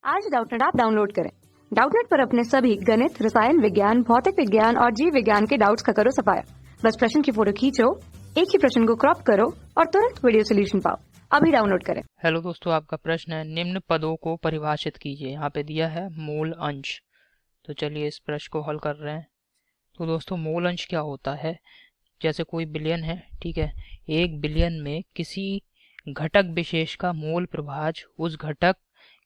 आज Doubtnut app download करें। Doubtnut पर अपने सभी गणित, रसायन विज्ञान, भौतिक विज्ञान और जीव विज्ञान के डाउट्स का करो सफाया। बस प्रश्न की फोटो खींचो, एक ही प्रश्न को क्रॉप करो और तुरंत वीडियो सोल्यूशन पाओ। अभी डाउनलोड करें। हेलो दोस्तों, आपका प्रश्न है निम्न पदों को परिभाषित कीजिए। यहाँ पे दिया है मूल अंश। तो चलिए इस प्रश्न को हल कर रहे हैं। तो दोस्तों मूल अंश क्या होता है? जैसे कोई बिलियन है, ठीक है, एक बिलियन में किसी घटक विशेष का मूल प्रभाज उस घटक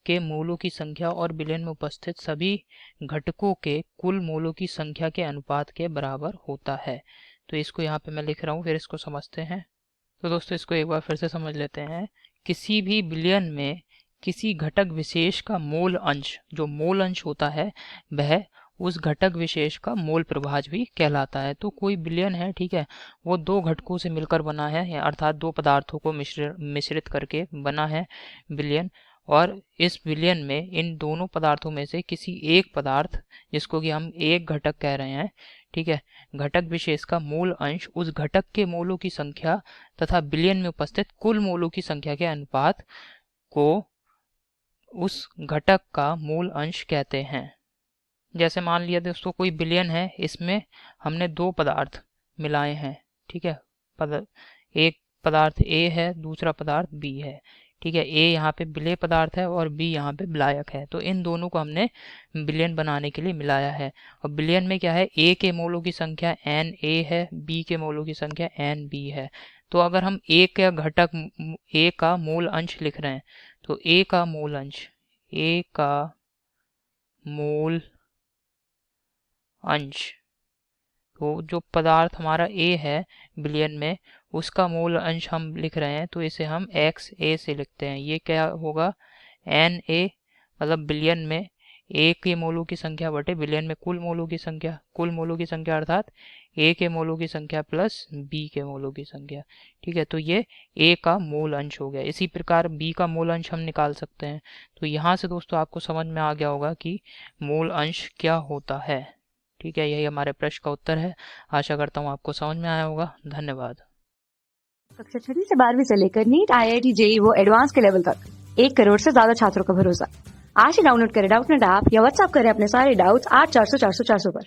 के मूलों की संख्या और बिलियन में उपस्थित सभी घटकों के कुल मूलों की संख्या के अनुपात के बराबर होता है। तो इसको यहाँ पे मैं लिख रहा हूँ, फिर इसको समझते हैं। तो दोस्तों इसको एक बार फिर से समझ लेते हैं। किसी भी बिलियन में किसी घटक विशेष का मूल अंश, जो मूल अंश होता है, वह उस घटक विशेष का मूल प्रभाज भी कहलाता है। तो कोई बिलियन है, ठीक है, वो दो घटकों से मिलकर बना है, अर्थात दो पदार्थों को मिश्रित करके बना है बिलियन। और इस बिलियन में इन दोनों पदार्थों में से किसी एक पदार्थ, जिसको कि हम एक घटक कह रहे हैं, ठीक है, घटक विशेष का मूल अंश उस घटक के मूलों की संख्या तथा बिलियन में उपस्थित कुल मूलों की संख्या के अनुपात को उस घटक का मूल अंश कहते हैं। जैसे मान लिया दोस्तों कोई बिलियन है, इसमें हमने दो पदार्थ मिलाए हैं, ठीक है, एक पदार्थ ए है, दूसरा पदार्थ बी है, ठीक है। ए यहाँ पे विलेय पदार्थ है और बी यहाँ पे विलायक है। तो इन दोनों को हमने बिलियन बनाने के लिए मिलाया है। और बिलियन में क्या है, ए के मोलों की संख्या एन ए है, बी के मोलों की संख्या एन बी है। तो अगर हम ए का घटक ए का मूल अंश लिख रहे हैं, तो ए का मूल अंश, ए का मूल अंश, तो जो पदार्थ हमारा ए है बिलियन में, उसका मूल अंश हम लिख रहे हैं, तो इसे हम एक्स ए से लिखते हैं। ये क्या होगा, एन ए, मतलब बिलियन में ए के मोलों की संख्या बटे बिलियन में कुल मोलों की संख्या, कुल मोलों की संख्या अर्थात ए के मोलों की संख्या प्लस बी के मोलों की संख्या, ठीक है। तो ये ए का मूल अंश हो गया। इसी प्रकार बी का मूल अंश हम निकाल सकते हैं। तो यहाँ से दोस्तों आपको समझ में आ गया होगा कि मूल अंश क्या होता है, ठीक है। यही हमारे प्रश्न का उत्तर है। आशा करता हूँ आपको समझ में आया होगा। धन्यवाद। कक्षा 6 से 12वीं से लेकर नीट, IIT, JEE वो एडवांस के लेवल तक 1 करोड़ से ज्यादा छात्रों का भरोसा। आज ही डाउनलोड करें डाउटनेट ऐप या व्हाट्सएप करें अपने सारे डाउट्स 8400 400 400 पर।